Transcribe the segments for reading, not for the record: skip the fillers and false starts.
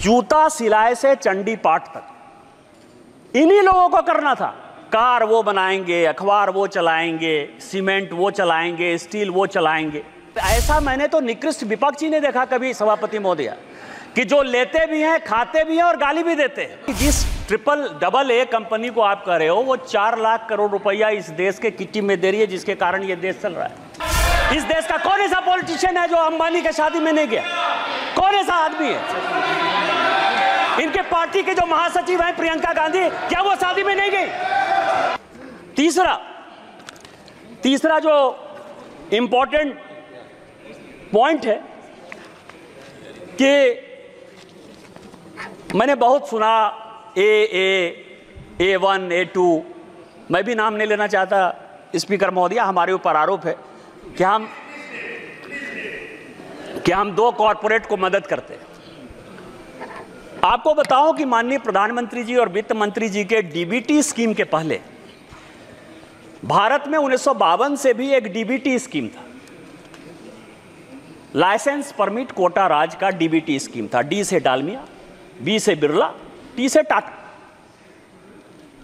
जूता सिलाई से चंडी पाठ तक इन्हीं लोगों को करना था। कार वो बनाएंगे, अखबार वो चलाएंगे, सीमेंट वो चलाएंगे, स्टील वो चलाएंगे। ऐसा मैंने तो निकृष्ट विपक्षी ने देखा कभी सभापति महोदय, कि जो लेते भी हैं, खाते भी हैं और गाली भी देते हैं। जिस AA कंपनी को आप कह रहे हो, वो 4 लाख करोड़ रुपया इस देश के किट्टी में दे रही है, जिसके कारण ये देश चल रहा है। इस देश का कौन ऐसा पॉलिटिशियन है जो अंबानी के शादी में नहीं गया? कौन ऐसा आदमी है? इनके पार्टी के जो महासचिव हैं प्रियंका गांधी, क्या वो शादी में नहीं गई? तीसरा जो इंपॉर्टेंट पॉइंट है कि मैंने बहुत सुना A1, A2, मैं भी नाम नहीं लेना चाहता स्पीकर महोदय, हमारे ऊपर आरोप है कि हम 2 कॉरपोरेट को मदद करते हैं। आपको बताऊं कि माननीय प्रधानमंत्री जी और वित्त मंत्री जी के DBT स्कीम के पहले भारत में 1952 से भी एक DBT स्कीम था, लाइसेंस परमिट कोटा राज का DBT स्कीम था। D से डालमिया, B से बिरला, T से टाटा।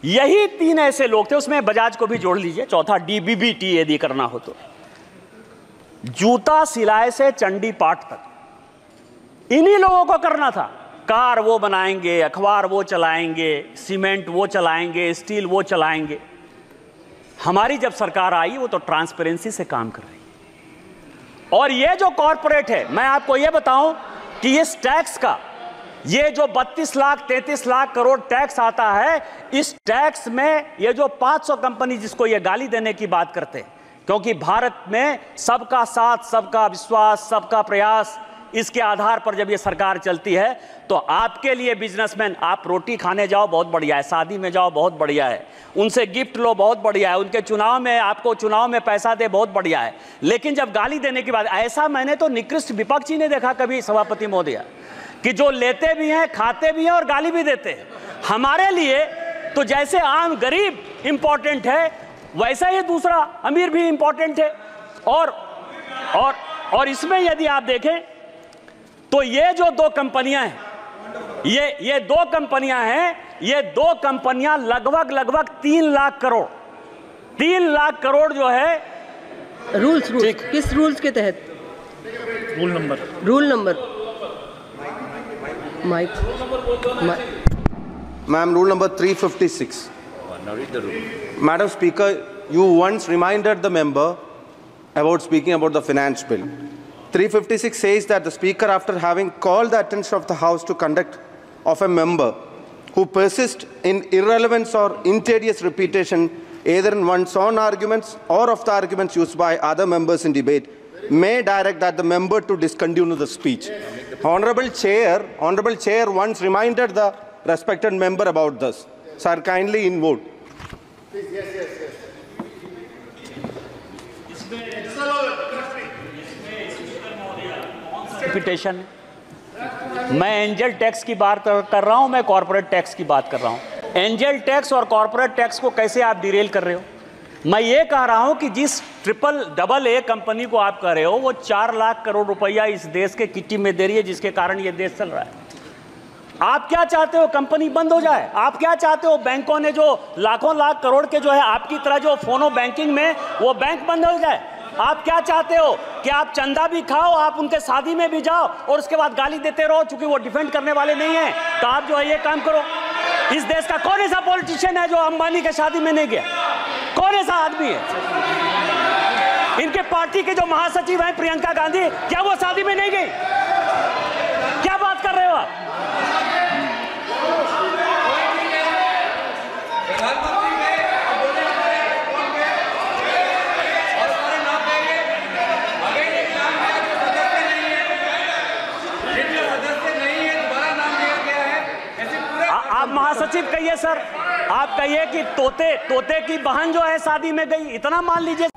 यही 3 ऐसे लोग थे, उसमें बजाज को भी जोड़ लीजिए, चौथा DBBT यदि करना हो तो। जूता सिलाई से चंडी पाठ तक इन्हीं लोगों को करना था। कार वो बनाएंगे, अखबार वो चलाएंगे, सीमेंट वो चलाएंगे, स्टील वो चलाएंगे। हमारी जब सरकार आई, वो तो ट्रांसपेरेंसी से काम कर रही है। और ये जो कॉरपोरेट है, मैं आपको ये बताऊं कि इस टैक्स का, ये जो 32 लाख 33 लाख करोड़ टैक्स आता है, इस टैक्स में ये जो 500 कंपनी जिसको ये गाली देने की बात करते हैं, क्योंकि भारत में सबका साथ, सबका विश्वास, सबका प्रयास, इसके आधार पर जब ये सरकार चलती है, तो आपके लिए बिजनेसमैन, आप रोटी खाने जाओ बहुत बढ़िया है, शादी में जाओ बहुत बढ़िया है, उनसे गिफ्ट लो बहुत बढ़िया है, उनके चुनाव में, आपको चुनाव में पैसा दे बहुत बढ़िया है। लेकिन जब गाली देने की बात, ऐसा मैंने तो निकृष्ट विपक्षी ने देखा कभी सभापति महोदय, कि जो लेते भी हैं, खाते भी हैं और गाली भी देते हैं। हमारे लिए तो जैसे आम गरीब इंपॉर्टेंट है, वैसा ही दूसरा अमीर भी इंपॉर्टेंट है। और इसमें यदि आप देखें तो ये जो 2 कंपनियां हैं, ये 2 कंपनियां हैं, ये 2 कंपनियां लगभग 3 लाख करोड़ जो है। रूल्स किस रूल्स के तहत? Rule number mike Ma'am, rule number 356. Now read the rule. Madam Speaker, you once reminded the member about speaking about the finance bill. 356 says that the Speaker, after having called the attention of the House to conduct of a member who persists in irrelevance or injurious repetition, either in one's own arguments or of the arguments used by other members in debate, may direct that the member to discontinue the speech. Honorable Chair once reminded the respected member about this. Sir, kindly in vote. Repetition, मैं angel tax की बात कर रहा हूं, मैं corporate tax की बात कर रहा हूं। एंजल टैक्स और कॉर्पोरेट टैक्स को कैसे आप डिरेल कर रहे हो? मैं ये कह रहा हूं कि जिस AA कंपनी को आप कह रहे हो, वो 4 लाख करोड़ रुपया इस देश के किट्टी में दे रही है, जिसके कारण ये देश चल रहा है। आप क्या चाहते हो? कंपनी बंद हो जाए? आप क्या चाहते हो? बैंकों ने जो लाखों लाख करोड़ के जो है, आपकी तरह जो फोनो बैंकिंग में, वो बैंक बंद हो जाए? आप क्या चाहते हो कि आप चंदा भी खाओ, आप उनके शादी में भी जाओ और उसके बाद गाली देते रहो, चूंकि वो डिफेंड करने वाले नहीं है? तो आप जो है ये काम करो। इस देश का कौन ऐसा पॉलिटिशियन है जो अंबानी के शादी में नहीं गया? कौन ऐसा आदमी है? इनके पार्टी के जो महासचिव हैं प्रियंका गांधी, क्या वो शादी में नहीं गई? क्या बात कर रहे हो आप? आप महासचिव कहिए सर, आप कहिए कि तोते की बहन जो है शादी में गई, इतना मान लीजिए।